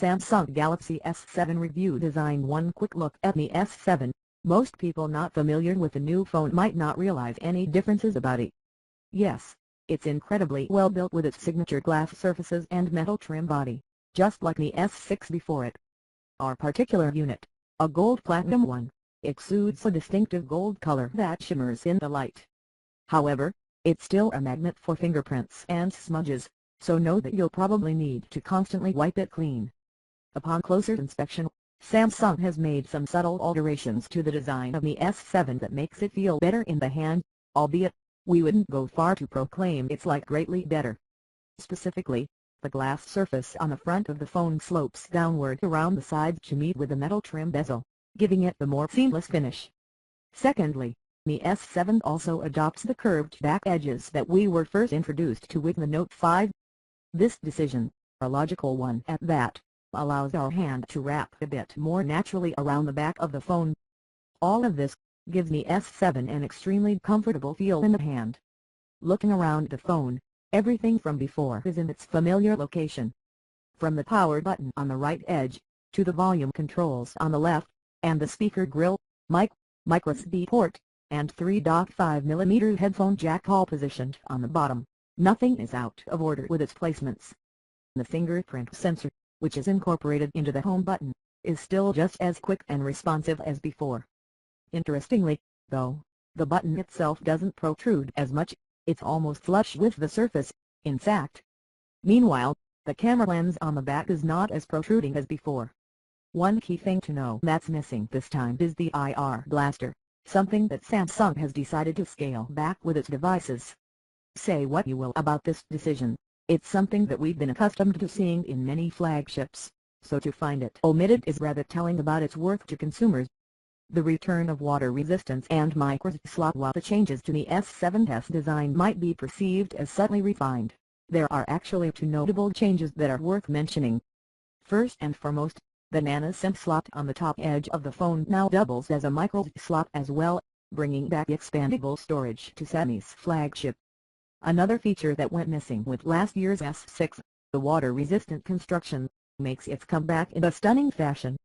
Samsung Galaxy S7 Review Design. One quick look at the S7. Most people not familiar with the new phone might not realize any differences about it. Yes, it's incredibly well built with its signature glass surfaces and metal trim body, just like the S6 before it. Our particular unit, a gold platinum one, exudes a distinctive gold color that shimmers in the light. However, it's still a magnet for fingerprints and smudges, so know that you'll probably need to constantly wipe it clean. Upon closer inspection, Samsung has made some subtle alterations to the design of the S7 that makes it feel better in the hand, albeit, we wouldn't go far to proclaim it's like greatly better. Specifically, the glass surface on the front of the phone slopes downward around the sides to meet with the metal trim bezel, giving it the more seamless finish. Secondly, the S7 also adopts the curved back edges that we were first introduced to with the Note 5. This decision, a logical one at that, allows our hand to wrap a bit more naturally around the back of the phone. All of this gives the S7 an extremely comfortable feel in the hand. Looking around the phone, everything from before is in its familiar location. From the power button on the right edge, to the volume controls on the left, and the speaker grill, mic, microSD port, and 3.5mm headphone jack all positioned on the bottom, nothing is out of order with its placements. The fingerprint sensor, which is incorporated into the home button, is still just as quick and responsive as before. Interestingly, though, the button itself doesn't protrude as much, it's almost flush with the surface, in fact. Meanwhile, the camera lens on the back is not as protruding as before. One key thing to know that's missing this time is the IR blaster, something that Samsung has decided to scale back with its devices. Say what you will about this decision, it's something that we've been accustomed to seeing in many flagships, so to find it omitted is rather telling about its worth to consumers. The return of water resistance and micro slot. While the changes to the S7's design might be perceived as subtly refined, there are actually two notable changes that are worth mentioning. First and foremost, the nano SIM slot on the top edge of the phone now doubles as a micro slot as well, bringing back expandable storage to Xiaomi's flagship. Another feature that went missing with last year's S6, the water-resistant construction, makes its comeback in a stunning fashion.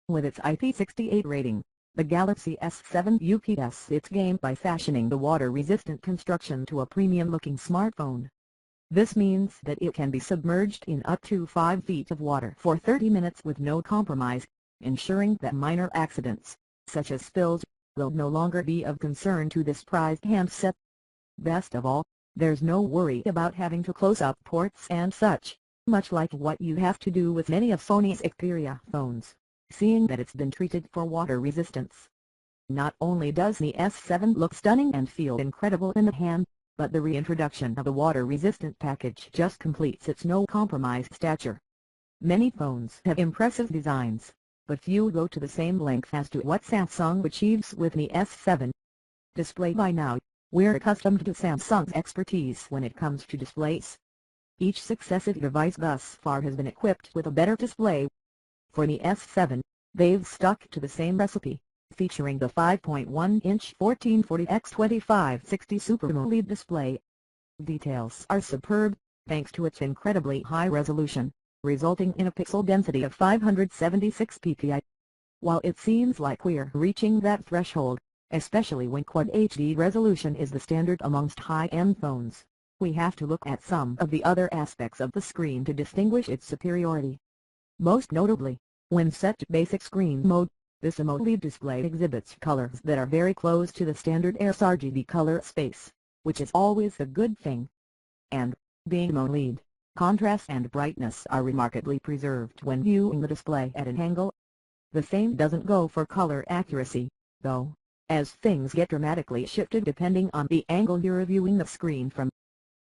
With its IP68 rating, the Galaxy S7 UPS its game by fashioning the water-resistant construction to a premium-looking smartphone. This means that it can be submerged in up to 5 feet of water for 30 minutes with no compromise, ensuring that minor accidents, such as spills, will no longer be of concern to this prized handset. Best of all, there's no worry about having to close up ports and such, much like what you have to do with many of Sony's Xperia phones, seeing that it's been treated for water resistance. Not only does the S7 look stunning and feel incredible in the hand, but the reintroduction of the water-resistant package just completes its no-compromise stature. Many phones have impressive designs, but few go to the same length as to what Samsung achieves with the S7. Display. By now, we're accustomed to Samsung's expertise when it comes to displays. Each successive device thus far has been equipped with a better display. For the S7, they've stuck to the same recipe, featuring the 5.1-inch 1440x2560 Super AMOLED display. Details are superb, thanks to its incredibly high resolution, resulting in a pixel density of 576 ppi. While it seems like we're reaching that threshold, especially when Quad HD resolution is the standard amongst high-end phones, we have to look at some of the other aspects of the screen to distinguish its superiority. Most notably, when set to basic screen mode, this AMOLED display exhibits colors that are very close to the standard sRGB color space, which is always a good thing. And, being AMOLED, contrast and brightness are remarkably preserved when viewing the display at an angle. The same doesn't go for color accuracy, though, as things get dramatically shifted depending on the angle you're viewing the screen from.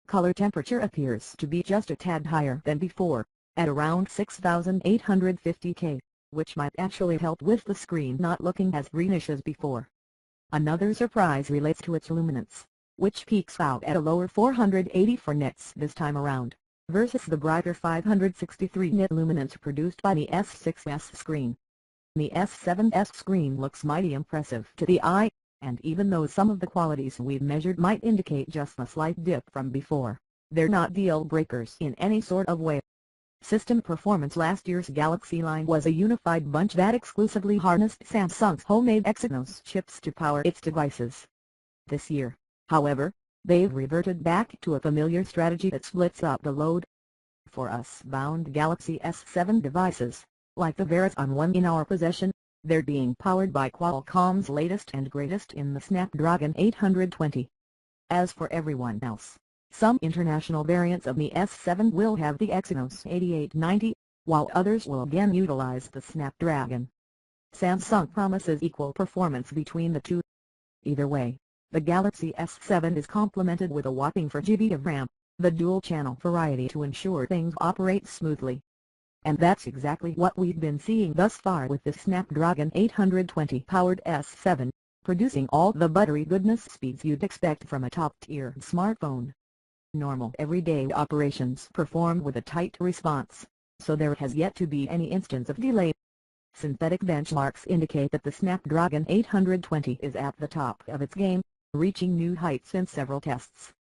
Color temperature appears to be just a tad higher than before, at around 6850 K, which might actually help with the screen not looking as greenish as before. Another surprise relates to its luminance, which peaks out at a lower 484 nits this time around, versus the brighter 563 nit luminance produced by the S6's screen. The S7's screen looks mighty impressive to the eye, and even though some of the qualities we've measured might indicate just a slight dip from before, they're not deal breakers in any sort of way. System performance. Last year's Galaxy line was a unified bunch that exclusively harnessed Samsung's homemade Exynos chips to power its devices. This year, however, they've reverted back to a familiar strategy that splits up the load. For us bound Galaxy S7 devices, like the Verizon one in our possession, they're being powered by Qualcomm's latest and greatest in the Snapdragon 820. As for everyone else, some international variants of the S7 will have the Exynos 8890, while others will again utilize the Snapdragon. Samsung promises equal performance between the two. Either way, the Galaxy S7 is complemented with a whopping 4GB of RAM, the dual-channel variety to ensure things operate smoothly. And that's exactly what we've been seeing thus far with the Snapdragon 820 powered S7, producing all the buttery goodness speeds you'd expect from a top-tier smartphone. Normal everyday operations perform with a tight response, so there has yet to be any instance of delay. Synthetic benchmarks indicate that the Snapdragon 820 is at the top of its game, reaching new heights in several tests.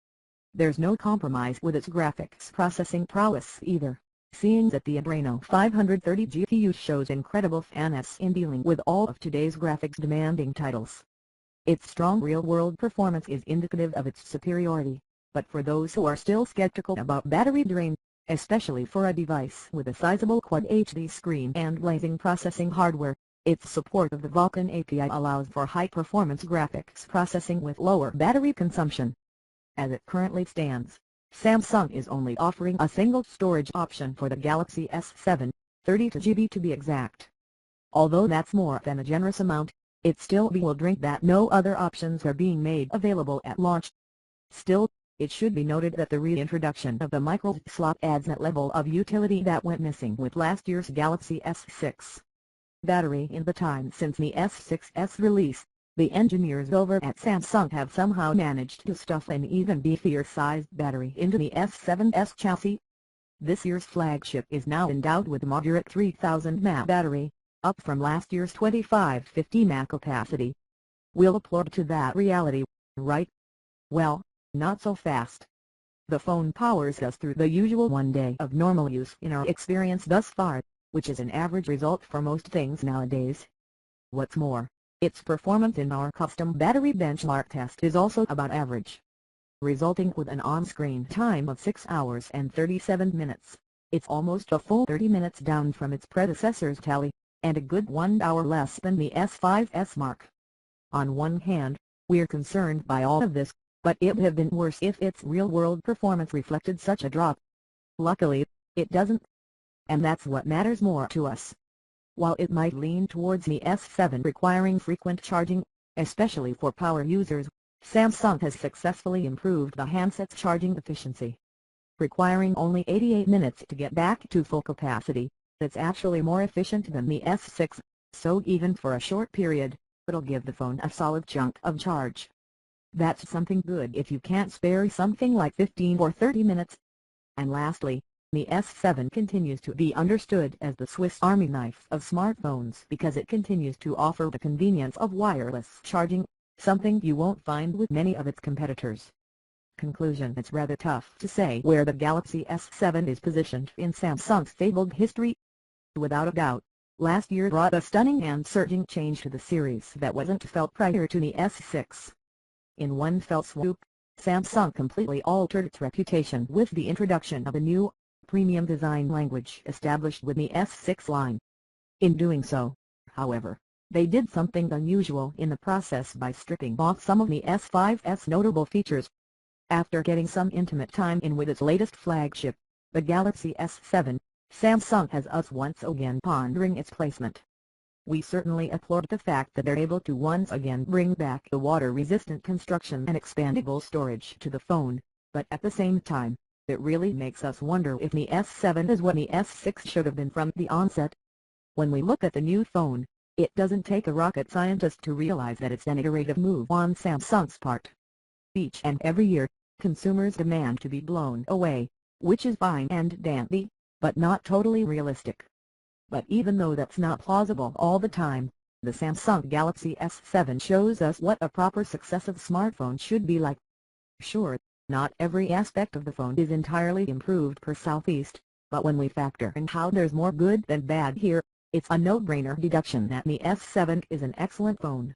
There's no compromise with its graphics processing prowess either, seeing that the Adreno 530 GPU shows incredible finesse in dealing with all of today's graphics-demanding titles. Its strong real-world performance is indicative of its superiority, but for those who are still skeptical about battery drain, especially for a device with a sizable Quad HD screen and blazing processing hardware, its support of the Vulkan API allows for high-performance graphics processing with lower battery consumption. As it currently stands, Samsung is only offering a single storage option for the Galaxy S7, 32GB to be exact. Although that's more than a generous amount, it's still bewildering that no other options are being made available at launch. Still, it should be noted that the reintroduction of the micro slot adds that level of utility that went missing with last year's Galaxy S6. Battery. In the time since the S6's release, the engineers over at Samsung have somehow managed to stuff an even beefier-sized battery into the S7's chassis. This year's flagship is now endowed with a moderate 3000 mAh battery, up from last year's 2550 mAh capacity. We'll applaud to that reality, right? Well, not so fast. The phone powers us through the usual one day of normal use in our experience thus far, which is an average result for most things nowadays. What's more, its performance in our custom battery benchmark test is also about average, resulting with an on-screen time of 6 hours and 37 minutes. It's almost a full 30 minutes down from its predecessor's tally, and a good 1 hour less than the S5's mark. On one hand, we're concerned by all of this, but it would have been worse if its real-world performance reflected such a drop. Luckily, it doesn't. And that's what matters more to us. While it might lean towards the S7 requiring frequent charging, especially for power users, Samsung has successfully improved the handset's charging efficiency. Requiring only 88 minutes to get back to full capacity, it's actually more efficient than the S6, so even for a short period, it'll give the phone a solid chunk of charge. That's something good if you can't spare something like 15 or 30 minutes. And lastly, the S7 continues to be understood as the Swiss Army knife of smartphones because it continues to offer the convenience of wireless charging, something you won't find with many of its competitors. Conclusion. It's rather tough to say where the Galaxy S7 is positioned in Samsung's fabled history. Without a doubt, last year brought a stunning and surging change to the series that wasn't felt prior to the S6. In one fell swoop, Samsung completely altered its reputation with the introduction of a new, premium design language established with the S6 line. In doing so, however, they did something unusual in the process by stripping off some of the S5's notable features. After getting some intimate time in with its latest flagship, the Galaxy S7, Samsung has us once again pondering its placement. We certainly applaud the fact that they're able to once again bring back the water-resistant construction and expandable storage to the phone, but at the same time, it really makes us wonder if the S7 is what the S6 should have been from the onset. When we look at the new phone, it doesn't take a rocket scientist to realize that it's an iterative move on Samsung's part. Each and every year, consumers demand to be blown away, which is fine and dandy, but not totally realistic. But even though that's not plausible all the time, the Samsung Galaxy S7 shows us what a proper successive smartphone should be like. Sure, not every aspect of the phone is entirely improved per Southeast, but when we factor in how there's more good than bad here, it's a no-brainer deduction that the S7 is an excellent phone.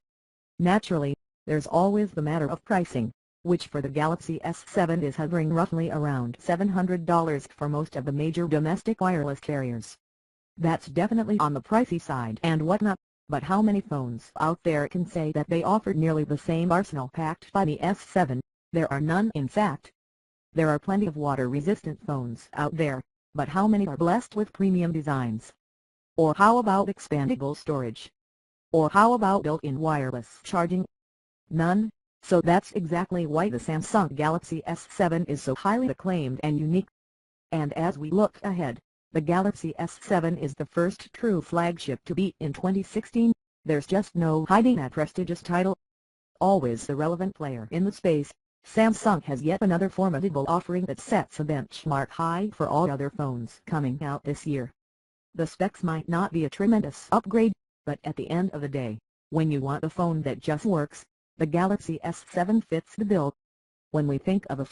Naturally, there's always the matter of pricing, which for the Galaxy S7 is hovering roughly around $700 for most of the major domestic wireless carriers. That's definitely on the pricey side and whatnot, but how many phones out there can say that they offer nearly the same arsenal packed by the S7? There are none in fact. There are plenty of water-resistant phones out there, but how many are blessed with premium designs? Or how about expandable storage? Or how about built-in wireless charging? None. So that's exactly why the Samsung Galaxy S7 is so highly acclaimed and unique. And as we look ahead, the Galaxy S7 is the first true flagship to beat in 2016, there's just no hiding that prestigious title. Always the relevant player in the space, Samsung has yet another formidable offering that sets a benchmark high for all other phones coming out this year. The specs might not be a tremendous upgrade, but at the end of the day, when you want a phone that just works, the Galaxy S7 fits the bill. When we think of a